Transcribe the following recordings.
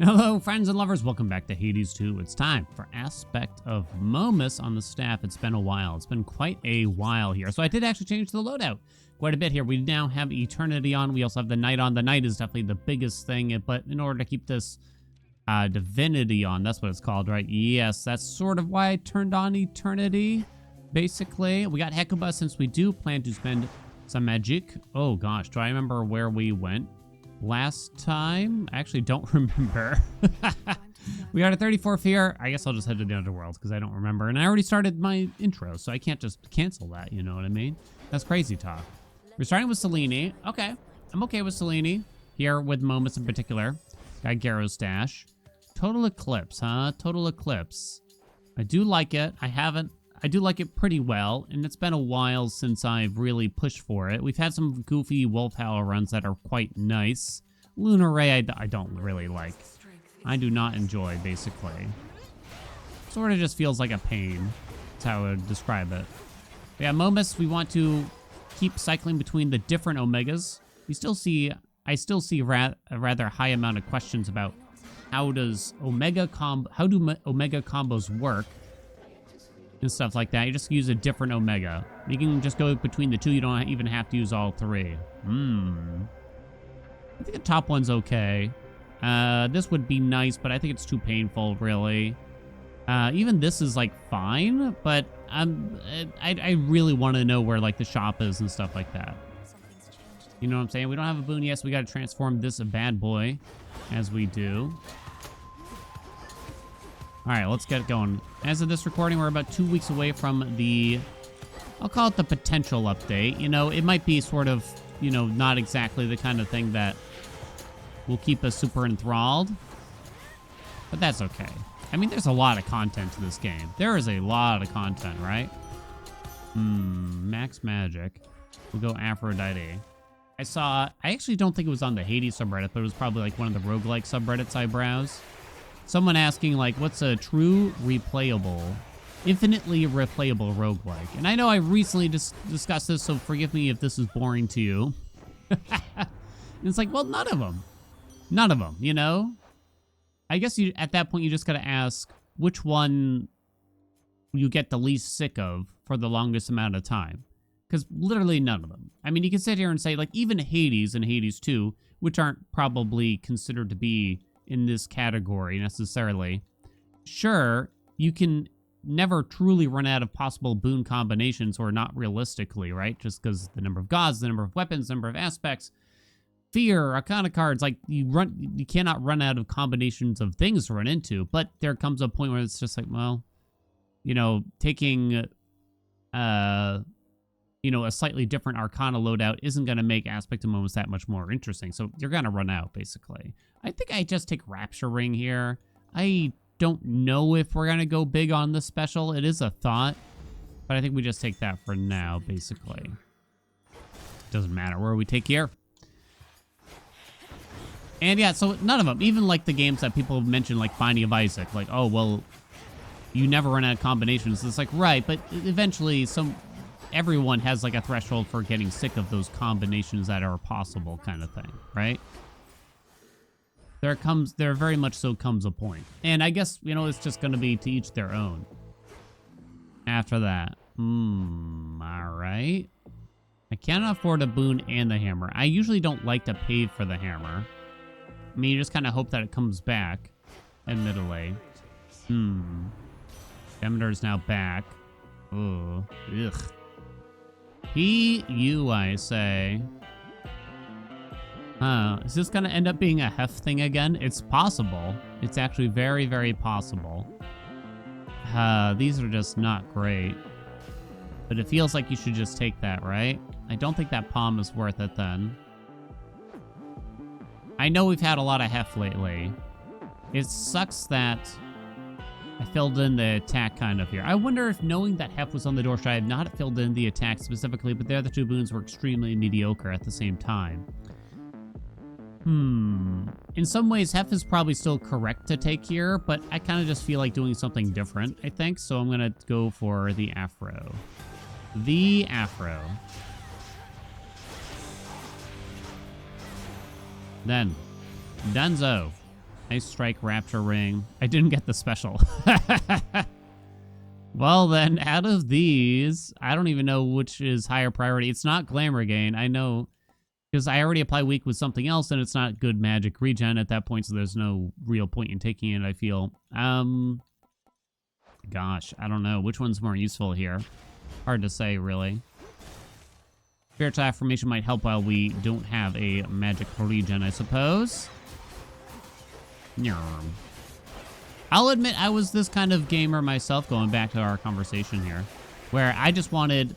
Hello, friends and lovers. Welcome back to Hades 2. It's time for Aspect of Momus on the staff. It's been a while. It's been quite a while here. So I did actually change the loadout quite a bit here. We now have Eternity on. We also have the Night on. The Night is definitely the biggest thing, but in order to keep this Divinity on, that's what it's called, right? Yes, that's sort of why I turned on Eternity, basically. We got Hecuba since we do plan to spend some magic. Oh gosh, do I remember where we went last time? I actually don't remember. We got a 34 fear. I guess I'll just head to the underworld because I don't remember. And I already started my intro, so I can't just cancel that, you know what I mean? That's crazy talk. We're starting with Selene. Okay, I'm okay with Selene. Here with Momus in particular. Got Garro's stash. Total Eclipse, huh? Total Eclipse. I do like it. I do like it pretty well, and it's been a while since I've really pushed for it. We've had some goofy Wolfhowl runs that are quite nice. Lunar Ray, I don't really like. I do not enjoy, basically. Sort of just feels like a pain. That's how I would describe it. But yeah, Momus, we want to keep cycling between the different Omegas. I still see a rather high amount of questions about how do Omega combos work and stuff like that. You just use a different Omega. You can just go between the two. You don't even have to use all three. I think the top one's okay. This would be nice, but I think it's too painful, really. Even this is like fine, but I really want to know where like the shop is and stuff like that. You know what I'm saying? We don't have a boon yet, so we got to transform this bad boy as we do. All right, let's get going. As of this recording, we're about 2 weeks away from the, I'll call it the potential update. You know, it might be sort of, you know, not exactly the kind of thing that will keep us super enthralled, but that's okay. I mean, there's a lot of content to this game. There is a lot of content, right? Max Magic. We'll go Aphrodite. I actually don't think it was on the Hades subreddit, but it was probably like one of the roguelike subreddits I browse. Someone asking like, what's a true replayable, infinitely replayable roguelike? And I know I recently discussed this, so forgive me if this is boring to you. It's like, well, none of them. None of them, you know? I guess at that point, you just got to ask which one you get the least sick of for the longest amount of time. Because literally none of them. I mean, you can sit here and say, like, even Hades and Hades 2, which aren't probably considered to be in this category necessarily. Sure, you can never truly run out of possible boon combinations, or not realistically, right? Just because the number of gods, the number of weapons, the number of aspects, fear, arcana cards, like you cannot run out of combinations of things to run into. But there comes a point where it's just like, well, you know, taking you know, a slightly different Arcana loadout isn't going to make Aspect of Momus that much more interesting. So you're going to run out, basically. I think I just take Rapture Ring here. I don't know if we're going to go big on the special. It is a thought. But I think we just take that for now, basically. Doesn't matter where we take here. And yeah, so none of them, even like the games that people have mentioned, like Binding of Isaac, like, oh, well, you never run out of combinations. It's like, right, but eventually everyone has like a threshold for getting sick of those combinations that are possible, kind of thing, right? There very much so comes a point. And I guess, you know, it's just going to be to each their own. After that. All right. I cannot afford a boon and the hammer. I usually don't like to pay for the hammer. I mean, you just kind of hope that it comes back, admittedly. Demeter's now back. Ugh. You, I say. Is this gonna end up being a heft thing again? It's possible. It's actually very, very possible. These are just not great. But it feels like you should just take that, right? I don't think that palm is worth it then. I know we've had a lot of heft lately. It sucks that I filled in the attack kind of here. I wonder if knowing that Hef was on the door, should I have not filled in the attack specifically, but the other two boons were extremely mediocre at the same time. In some ways, Hef is probably still correct to take here, but I kind of just feel like doing something different, I think, so I'm going to go for the Afro. The Afro. Then, Dunzo. Ice Strike, Rapture Ring. I didn't get the special. Well, then, out of these, I don't even know which is higher priority. It's not Glamour Gain. I know, because I already apply weak with something else, and it's not good magic regen at that point, so there's no real point in taking it, I feel. Gosh, I don't know. Which one's more useful here? Hard to say, really. Spiritual Affirmation might help while we don't have a magic regen, I suppose. Nyarm. I'll admit I was this kind of gamer myself, going back to our conversation here, where I just wanted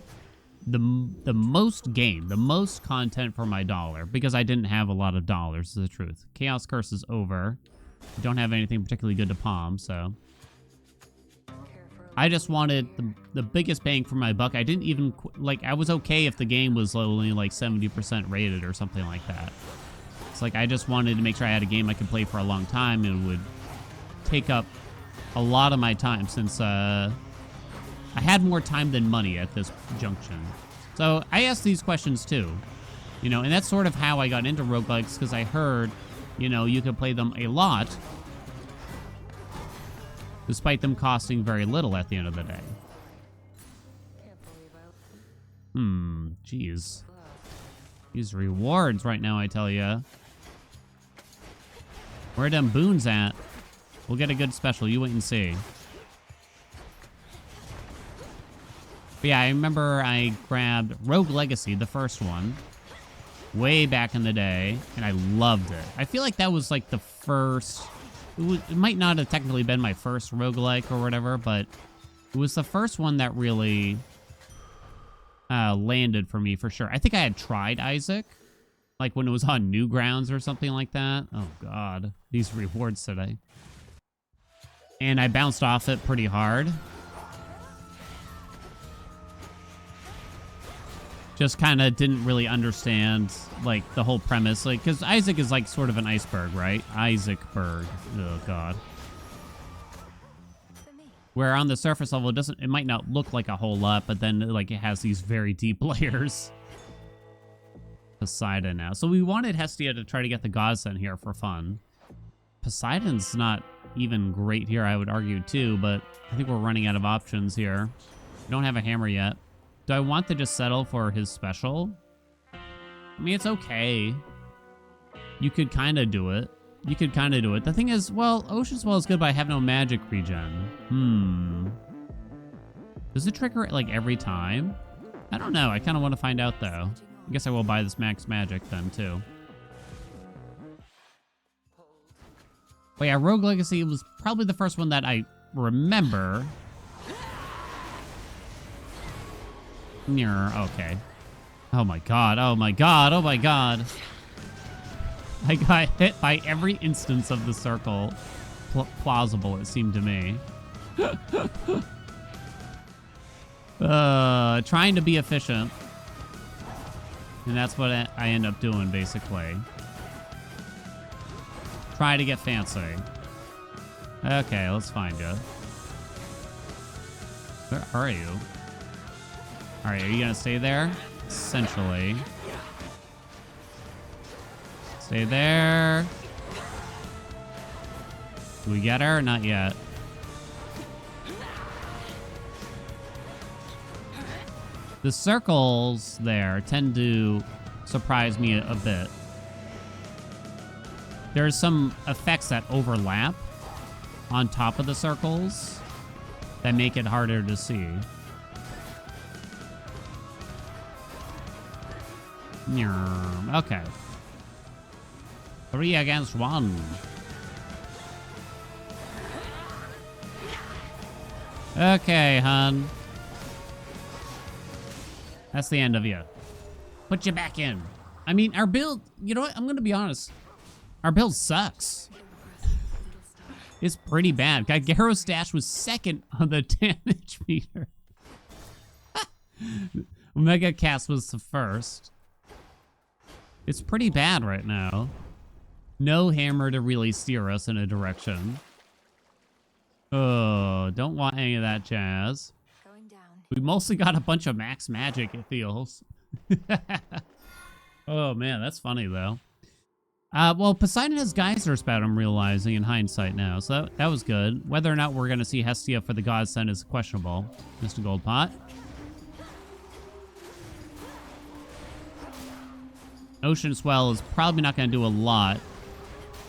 the most game, the most content for my dollar, because I didn't have a lot of dollars, is the truth. Chaos Curse is over. We don't have anything particularly good to palm, so... I just wanted the biggest bang for my buck. I didn't even... Like, I was okay if the game was only, like, 70% rated or something like that. It's like, I just wanted to make sure I had a game I could play for a long time and would take up a lot of my time, since I had more time than money at this junction. So I asked these questions too, you know, and that's sort of how I got into roguelikes, because I heard, you know, you could play them a lot despite them costing very little at the end of the day. Jeez. These rewards right now, I tell ya. Where them boons at? We'll get a good special. You wait and see. But yeah, I remember I grabbed Rogue Legacy, the first one, way back in the day, and I loved it. I feel like that was like the first... It might not have technically been my first roguelike or whatever, but it was the first one that really landed for me for sure. I think I had tried Isaac, like when it was on Newgrounds or something like that. Oh, God. These rewards today. And I bounced off it pretty hard. Just kind of didn't really understand, like, the whole premise. Like, because Isaac is, like, sort of an iceberg, right? Isaacberg. Oh, God. Where on the surface level, it might not look like a whole lot, but then, like, it has these very deep layers. Poseidon now. So we wanted Hestia to try to get the godsend here for fun. Poseidon's not even great here, I would argue, too, but I think we're running out of options here. We don't have a hammer yet. Do I want to just settle for his special? I mean, it's okay. You could kind of do it. You could kind of do it. The thing is, well, Ocean Swell is good, but I have no magic regen. Does it trigger it, like, every time? I don't know. I kind of want to find out, though. I guess I will buy this max magic then, too. But yeah, Rogue Legacy was probably the first one that I remember. Okay. Oh my god, oh my god, oh my god. I got hit by every instance of the circle plausible, it seemed to me. Trying to be efficient. And that's what I end up doing, basically. Try to get fancy. Okay, let's find you. Where are you? Alright, are you gonna stay there? Essentially. Stay there. Do we get her? Not yet. The circles there tend to surprise me a bit. There's some effects that overlap on top of the circles that make it harder to see. Okay. 3 against 1. Okay, hun. That's the end of you. Put you back in. I mean, our build, you know what? I'm going to be honest. Our build sucks. It's pretty bad. Gyro's Dash was second on the damage meter. Omega Cast was the first. It's pretty bad right now. No hammer to really steer us in a direction. Oh, don't want any of that jazz. Going down. We mostly got a bunch of max magic, it feels. Oh man, that's funny though. Well, Poseidon has geyser spout, I'm realizing in hindsight now, so that was good. Whether or not we're going to see Hestia for the Godsend is questionable. Mr. Goldpot. Ocean Swell is probably not going to do a lot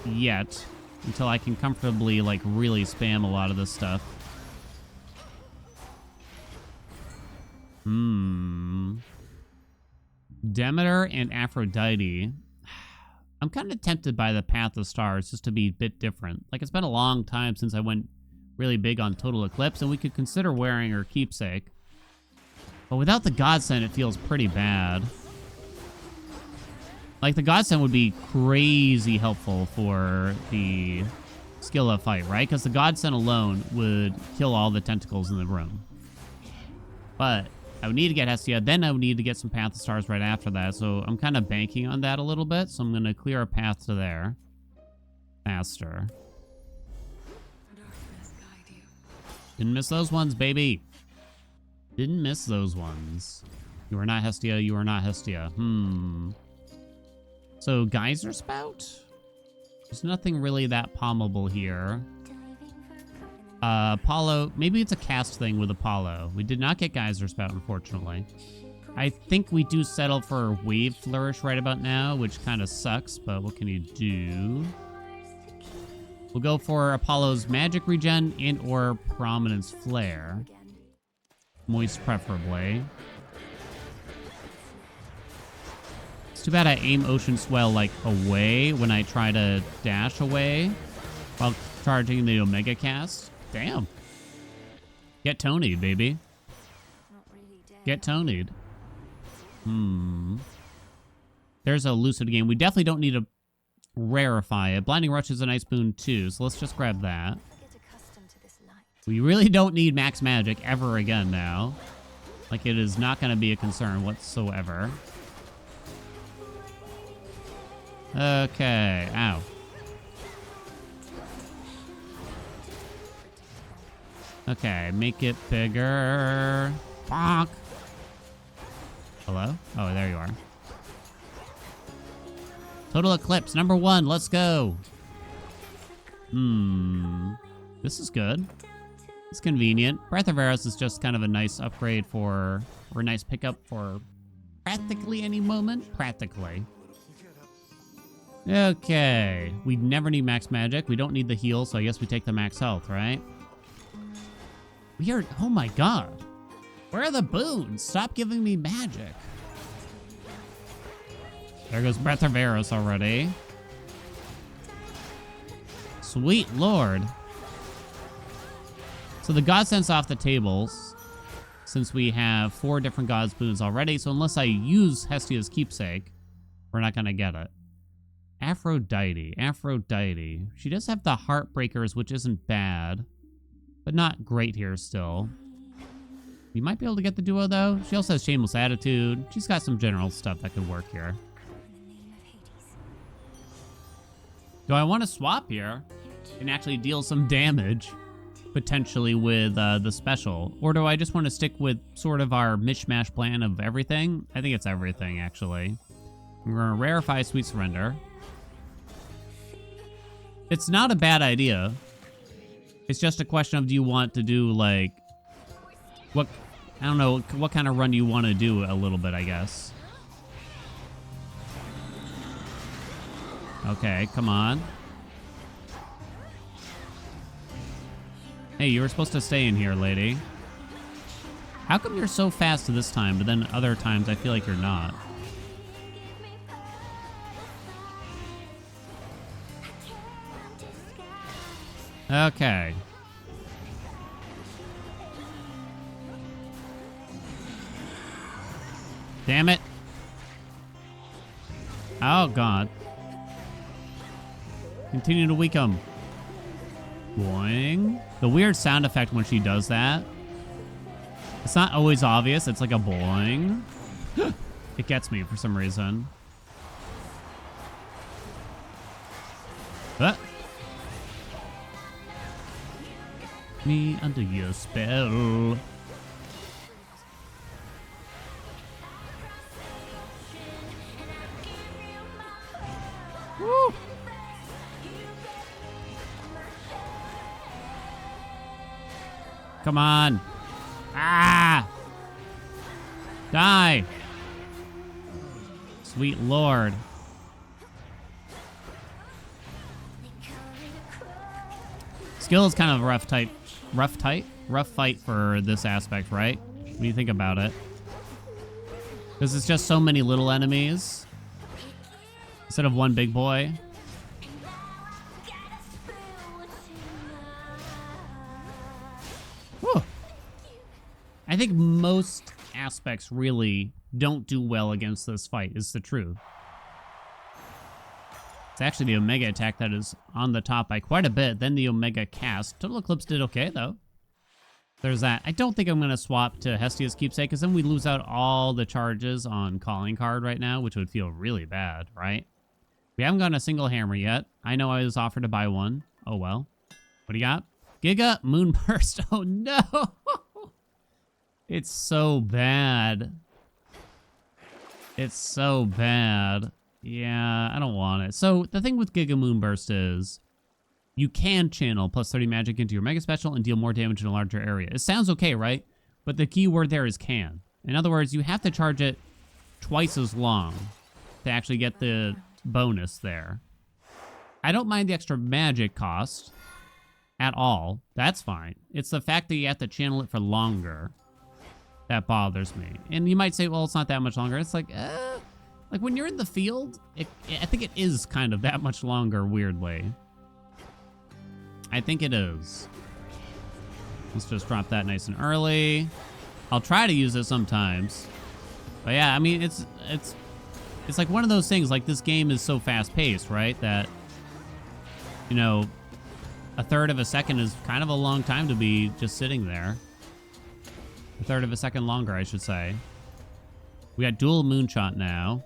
yet until I can comfortably, like, really spam a lot of this stuff. Demeter and Aphrodite. I'm kind of tempted by the Path of Stars just to be a bit different. Like, it's been a long time since I went really big on Total Eclipse, and we could consider wearing her keepsake. But without the Godsend, it feels pretty bad. Like, the Godsend would be crazy helpful for the skill of fight, right? Because the Godsend alone would kill all the tentacles in the room. But I would need to get Hestia, then I would need to get some Path of Stars right after that, so I'm kind of banking on that a little bit, so I'm going to clear a path to there. Faster. Didn't miss those ones, baby. Didn't miss those ones. You are not Hestia, you are not Hestia. So, Geyser Spout? There's nothing really that pommable here. Apollo, maybe it's a cast thing with Apollo. We did not get Geyser Spout, unfortunately. I think we do settle for Wave Flourish right about now, which kind of sucks, but what can you do? We'll go for Apollo's Magic Regen and or Prominence Flare. Moist preferably. It's too bad I aim Ocean Swell, like, away when I try to dash away while charging the Omega Cast. Damn. Get Tony'd, baby. Get Tony'd. There's a Lucid game. We definitely don't need to rarefy it. Blinding Rush is a nice boon too, so let's just grab that. We really don't need max magic ever again now. Like, it is not going to be a concern whatsoever. Okay. Ow. Okay, make it bigger. Bonk. Hello? Oh, there you are. Total Eclipse, number 1. Let's go. This is good. It's convenient. Breath of Erebus is just kind of a nice upgrade for, or a nice pickup for practically any moment. Practically. Okay. We never need max magic. We don't need the heal, so I guess we take the max health, right? We are, oh my god. Where are the boons? Stop giving me magic. There goes Breath of Erebus already. Sweet lord. So the Godsend's off the tables, since we have 4 different God's boons already, so unless I use Hestia's keepsake, we're not gonna get it. Aphrodite. She does have the Heartbreakers, which isn't bad, but not great here still. We might be able to get the duo, though. She also has Shameless Attitude. She's got some general stuff that could work here. Do I want to swap here and actually deal some damage, potentially with the special? Or do I just want to stick with sort of our mishmash plan of everything? I think it's everything, actually. We're going to rarefy Sweet Surrender. It's not a bad idea. It's just a question of, do you want to do, like, what, I don't know, what kind of run do you want to do a little bit, I guess. Okay, come on. Hey, you were supposed to stay in here, lady. How come you're so fast this time, but then other times I feel like you're not? Okay. Damn it. Oh, God. Continue to weaken. Boing. The weird sound effect when she does that. It's not always obvious. It's like a boing. It gets me for some reason. Me under your spell. Woo! Come on. Ah! Die. Sweet Lord. Skill is kind of a rough fight for this aspect, right? When you think about it. Because it's just so many little enemies instead of one big boy. Whew. I think most aspects really don't do well against this fight, is the truth. It's actually the Omega attack that is on the top by quite a bit, then the Omega cast. Total Eclipse did okay, though. There's that. I don't think I'm going to swap to Hestia's Keepsake, because then we lose out all the charges on Calling Card right now, which would feel really bad, right? We haven't gotten a single hammer yet. I know I was offered to buy one. Oh, well. What do you got? Giga Moonburst. Oh, no! It's so bad. It's so bad. Yeah, I don't want it. So the thing with Giga Moonburst is you can channel plus 30 magic into your Mega Special and deal more damage in a larger area. It sounds okay, right? But the key word there is can. In other words, you have to charge it twice as long to actually get the bonus there. I don't mind the extra magic cost at all. That's fine. It's the fact that you have to channel it for longer that bothers me. And you might say, well, it's not that much longer. It's like when you're in the field, I think it is kind of that much longer, weirdly. I think it is. Let's just drop that nice and early. I'll try to use it sometimes. But yeah, I mean, it's like one of those things, like this game is so fast-paced, right? That, you know, a third of a second is kind of a long time to be just sitting there. A third of a second longer, I should say. We got dual Moonshot now.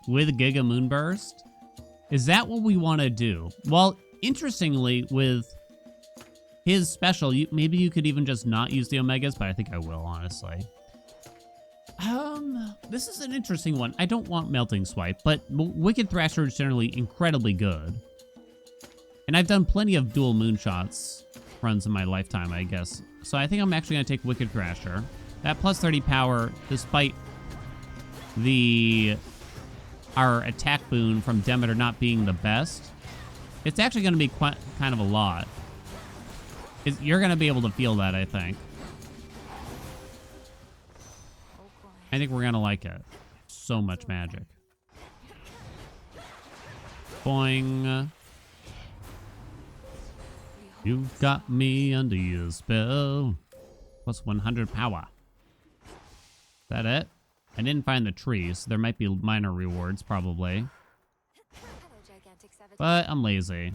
With Giga Moonburst? Is that what we want to do? Well, interestingly, with his special, maybe you could even just not use the Omegas, but I think I will, honestly. This is an interesting one. I don't want Melting Swipe, but Wicked Thrasher is generally incredibly good. And I've done plenty of dual Moonshots runs in my lifetime, I guess. So I think I'm actually going to take Wicked Thrasher. That plus 30 power, despite our attack boon from Demeter not being the best, it's actually going to be kind of a lot. You're going to be able to feel that, I think. I think we're going to like it. So much magic. Boing. You've got me under your spell. Plus 100 power. Is that it? I didn't find the trees. So there might be minor rewards, probably. But I'm lazy.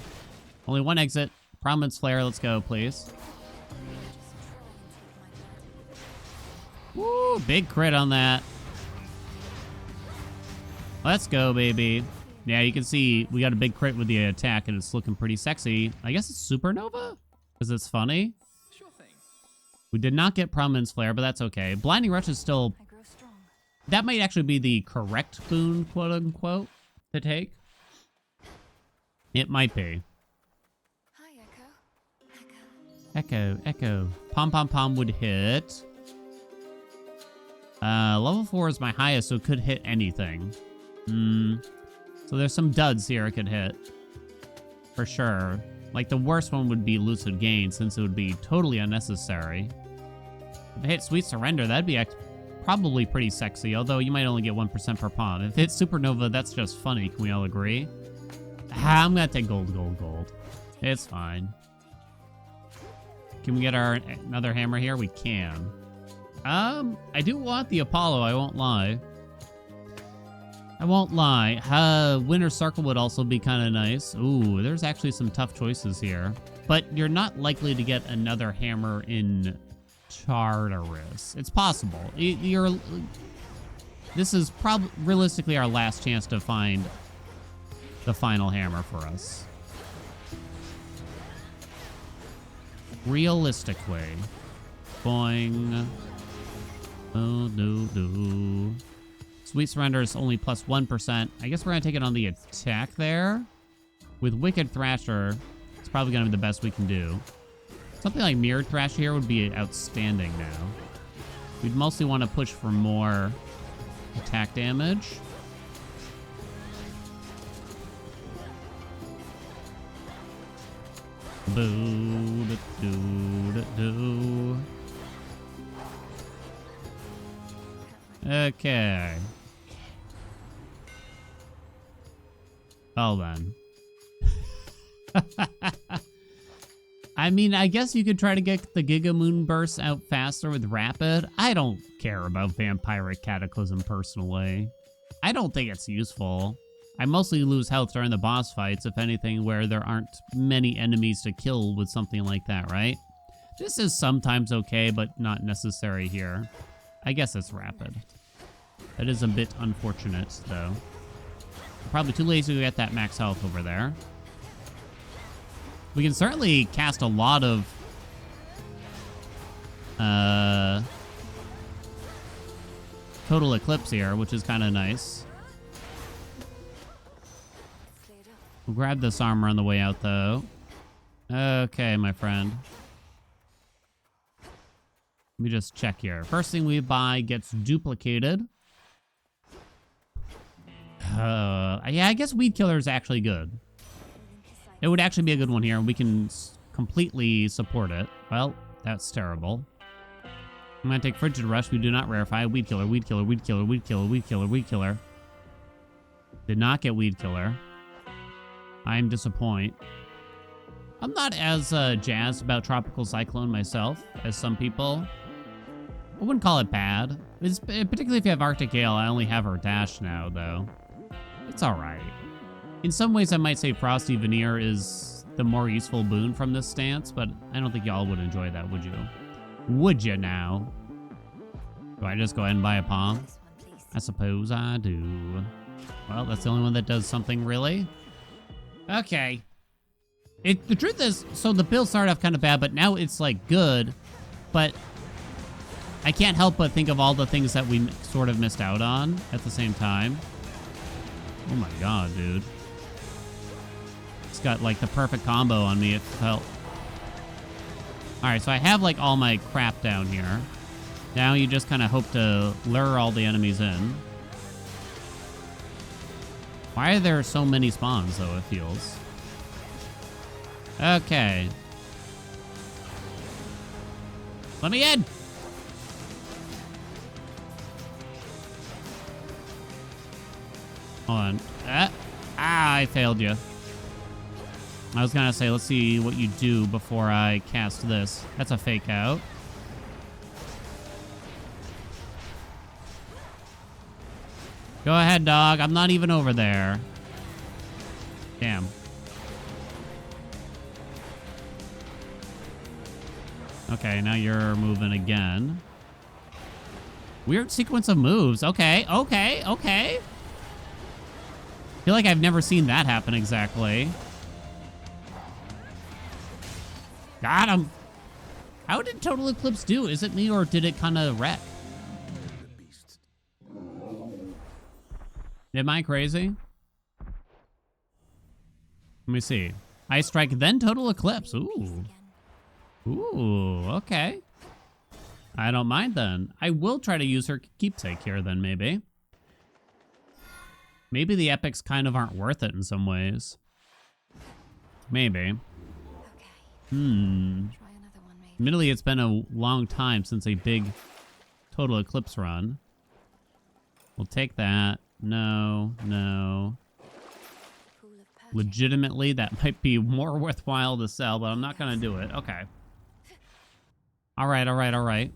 Only one exit. Prominence Flare. Let's go, please. Woo! Big crit on that. Let's go, baby. Yeah, you can see we got a big crit with the attack, and it's looking pretty sexy. I guess it's Supernova? Because it's funny. Sure thing. We did not get Prominence Flare, but that's okay. Blinding Rush is still... That might actually be the correct boon, quote-unquote, to take. It might be. Hi, Echo. Echo. Pom-pom-pom would hit. Level 4 is my highest, so it could hit anything. So there's some duds here it could hit. For sure. Like, the worst one would be Lucid Gain, since it would be totally unnecessary. If it hit Sweet Surrender, that'd be probably pretty sexy, although you might only get 1% per palm. If it hits Supernova, that's just funny. Can we all agree? I'm gonna take gold. It's fine. Can we get another hammer here? We can. I do want the Apollo, I won't lie. Winter Circle would also be kind of nice. Ooh, there's actually some tough choices here. But you're not likely to get another hammer in Tartarus. It's possible. This is probably realistically our last chance to find the final hammer for us. Realistically. Boing. Oh, no. Sweet Surrender is only plus 1%. I guess we're going to take it on the attack there. With Wicked Thrasher, it's probably going to be the best we can do. Something like Mirror Thrash here would be outstanding now. We'd mostly want to push for more attack damage. Boo, da, doo, da, doo. Okay. Well then. I mean, I guess you could try to get the Giga Moon bursts out faster with Rapid. I don't care about Vampiric Cataclysm personally. I don't think it's useful. I mostly lose health during the boss fights, if anything, where there aren't many enemies to kill with something like that, right? This is sometimes okay, but not necessary here. I guess it's Rapid. That is a bit unfortunate, though. Probably too lazy to get that max health over there. We can certainly cast a lot of Total Eclipse here, which is kind of nice. We'll grab this armor on the way out, though. Okay, my friend. Let me just check here. First thing we buy gets duplicated. Yeah, I guess Weed Killer is actually good. It would actually be a good one here, and we can completely support it. Well, that's terrible. I'm going to take Frigid Rush. We do not rarefy. Weed Killer, Weed Killer, Weed Killer, Weed Killer, Weed Killer, Weed Killer. Did not get Weed Killer. I'm disappointed. I'm not as jazzed about Tropical Cyclone myself as some people. I wouldn't call it bad. Particularly if you have Arctic Gale. I only have her dash now, though. It's alright. In some ways, I might say Frosty Veneer is the more useful boon from this stance, but I don't think y'all would enjoy that, would you? Would you now? Do I just go ahead and buy a palm? I suppose I do. Well, that's the only one that does something, really. Okay. The truth is, so the build started off kind of bad, but now it's, like, good. But I can't help but think of all the things that we sort of missed out on at the same time. Oh my god, dude. It's got, like, the perfect combo on me, it felt. Alright, so I have, like, all my crap down here. Now you just kind of hope to lure all the enemies in. Why are there so many spawns, though, it feels? Okay. Let me in! Hold on. I failed you. I was gonna say, let's see what you do before I cast this. That's a fake out. Go ahead, dog. I'm not even over there. Damn. Okay, now you're moving again. Weird sequence of moves. Okay, okay, okay. I feel like I've never seen that happen exactly. Got him. How did Total Eclipse do? Is it me or did it kind of wreck? Am I crazy? Let me see. Ice Strike, then Total Eclipse. Ooh. Ooh, okay. I don't mind then. I will try to use her keepsake here then, maybe. Maybe the epics kind of aren't worth it in some ways. Maybe. Admittedly, it's been a long time since a big Total Eclipse run. We'll take that. No, no. Legitimately, that might be more worthwhile to sell, but I'm not going to do it. Okay. All right, all right, all right.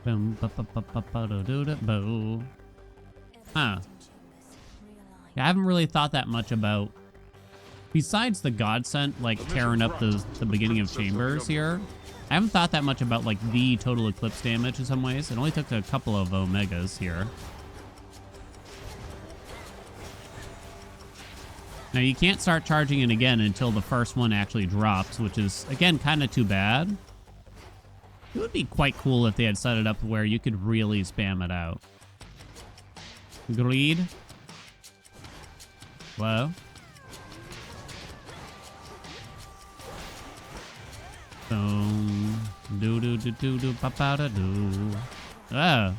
Boom, ba ba ba ba ba do do da bo. Huh. Yeah, I haven't really thought that much about. Besides the Godsent, like tearing up the beginning of chambers here, I haven't thought that much about like the Total Eclipse damage in some ways. It only took a couple of Omegas here. Now you can't start charging it again until the first one actually drops, which is, again, kind of too bad. It would be quite cool if they had set it up where you could really spam it out. Greed. Hello? Boom. Do do do do do pa pa da do. Ah.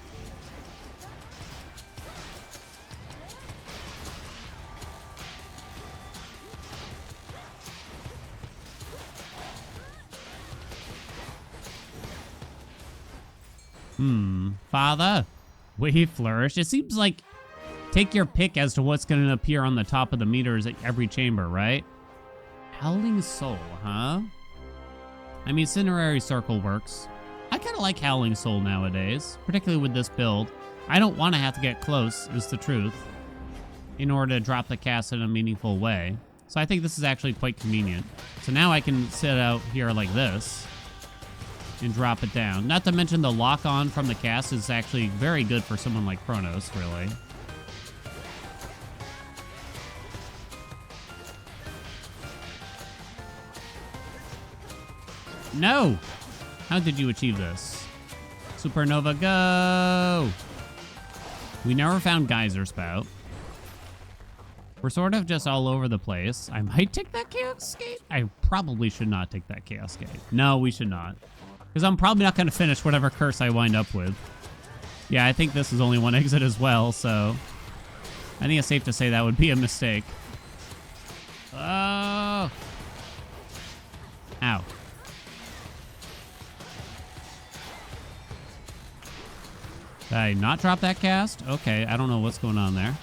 Father, we flourish. It seems like take your pick as to what's going to appear on the top of the meters at every chamber, right? Howling Soul, huh? I mean, Cinerary Circle works. I kind of like Howling Soul nowadays, particularly with this build. I don't want to have to get close, is the truth, in order to drop the cast in a meaningful way. So I think this is actually quite convenient. So now I can sit out here like this and drop it down. Not to mention the lock-on from the cast is actually very good for someone like Chronos, really. No! How did you achieve this? Supernova, go! We never found Geyser Spout. We're sort of just all over the place. I might take that Cascade. I probably should not take that Cascade. No, we should not. Because I'm probably not going to finish whatever curse I wind up with. Yeah, I think this is only one exit as well, so I think it's safe to say that would be a mistake. Oh! Ow. Did I not drop that cast? Okay, I don't know what's going on there.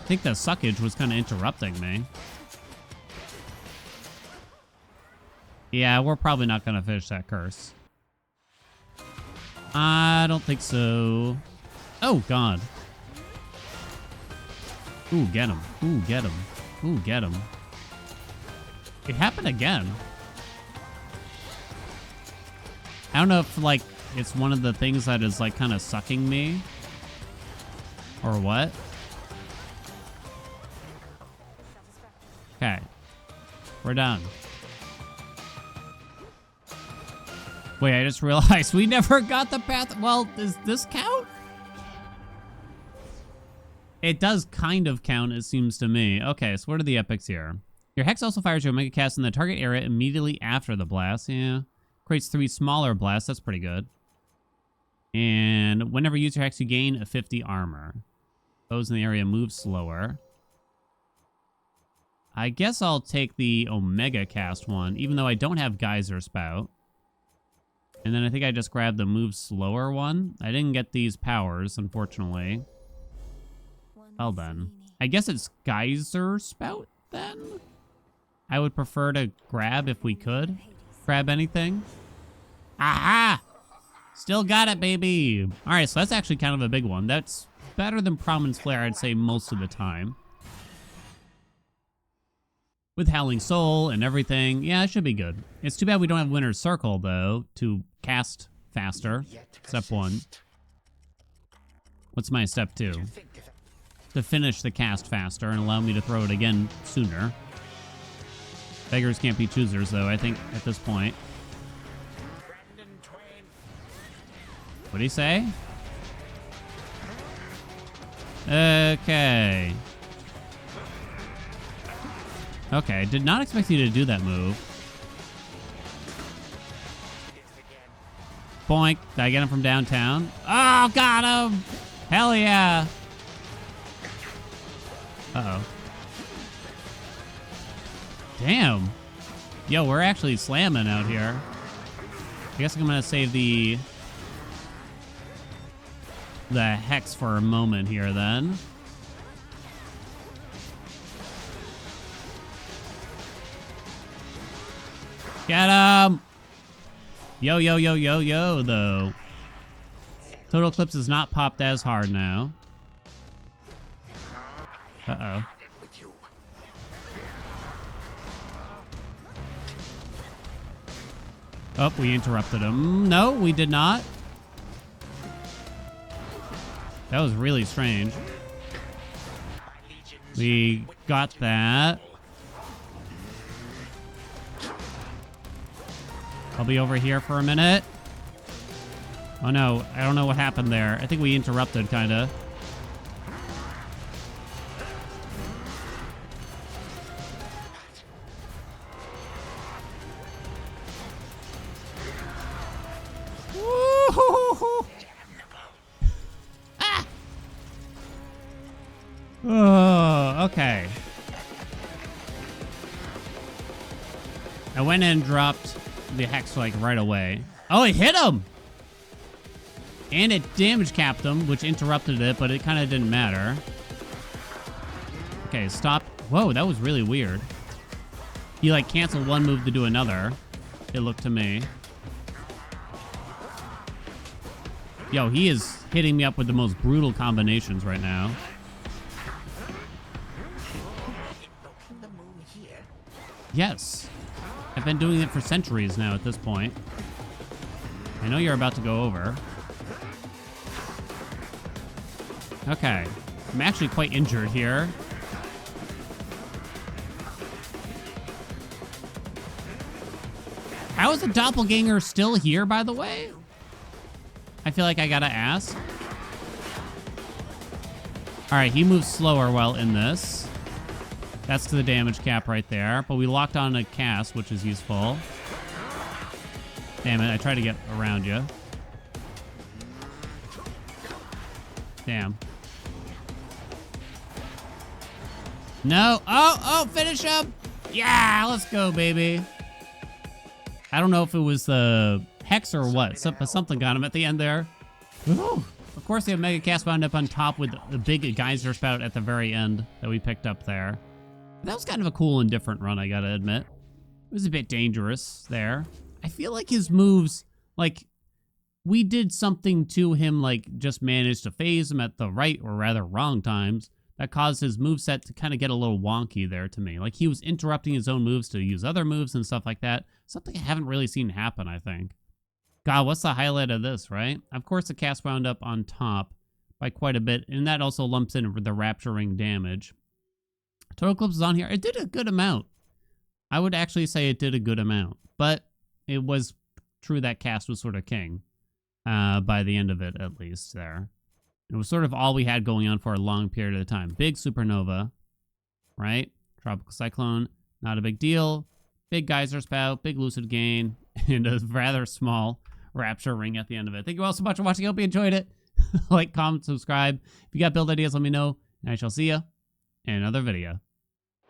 I think the suckage was kind of interrupting me. Yeah, we're probably not going to finish that curse. I don't think so. Oh, God. Ooh, get him. Ooh, get him. Ooh, get him. It happened again. I don't know if, like, it's one of the things that is, like, kind of sucking me. Or what? Okay. We're done. Wait, I just realized we never got the path. Well, does this count? It does kind of count, it seems to me. Okay, so what are the epics here? Your Hex also fires your Omega Cast in the target area immediately after the blast. Yeah. Creates 3 smaller blasts. That's pretty good. And whenever you use your Hex, you gain a 50 armor. Those in the area move slower. I guess I'll take the Omega Cast one, even though I don't have Geyser Spout. And then I think I just grabbed the move slower one. I didn't get these powers, unfortunately. Well then. I guess it's Geyser Spout, then? I would prefer to grab if we could. Grab anything. Aha! Still got it, baby! Alright, so that's actually kind of a big one. That's better than Prominence Flare, I'd say, most of the time. With Howling Soul and everything, yeah, it should be good. It's too bad we don't have Winter's Circle, though, to cast faster. Step 1. What's my step 2? To finish the cast faster and allow me to throw it again sooner. Beggars can't be choosers, though, I think, at this point. What'd he say? Okay. Okay, did not expect you to do that move. Boink. Did I get him from downtown? Oh, got him! Hell yeah! Uh-oh. Damn. Yo, we're actually slamming out here. I guess I'm gonna save the Hex for a moment here, then. Get him! Yo, yo, yo, yo, yo, though. Total Eclipse is not popped as hard now. Uh-oh. Oh, we interrupted him. No, we did not. That was really strange. We got that. I'll be over here for a minute. Oh no, I don't know what happened there. I think we interrupted, kinda. Oh! Ah! Oh, okay. I went in and dropped the hex like right away. Oh, it hit him! And it damage capped him, which interrupted it, but it kind of didn't matter. Okay, stop. Whoa, that was really weird. He like canceled one move to do another. It looked to me. Yo, he is hitting me up with the most brutal combinations right now. Yes. I've been doing it for centuries now at this point. I know you're about to go over. Okay. I'm actually quite injured here. How is the doppelganger still here, by the way? I feel like I gotta ask. All right, he moves slower while in this. That's to the damage cap right there. But we locked on a cast, which is useful. Damn it, I tried to get around you. Damn. No. Oh, finish him. Yeah, let's go, baby. I don't know if it was the hex or what, but something got him at the end there. Ooh. Of course, they have Mega Cast wound up on top with the big geyser spout at the very end that we picked up there. That was kind of a cool and different run, I gotta admit. It was a bit dangerous there. I feel like his moves, like, we did something to him, like, just managed to phase him at the right, or rather wrong times, that caused his moveset to kind of get a little wonky there to me. Like, he was interrupting his own moves to use other moves and stuff like that. Something I haven't really seen happen, I think. God, what's the highlight of this, right? Of course, the cast wound up on top by quite a bit, and that also lumps in with the Rapture Ring damage. Total Eclipse is on here. It did a good amount. I would actually say it did a good amount, but it was true that cast was sort of king by the end of it, at least there. It was sort of all we had going on for a long period of time. Big supernova, right? Tropical cyclone, not a big deal. Big geyser spout, big lucid gain, and a rather small rapture ring at the end of it. Thank you all so much for watching. I hope you enjoyed it. Like, comment, subscribe. If you got build ideas, let me know, and I shall see you in another video.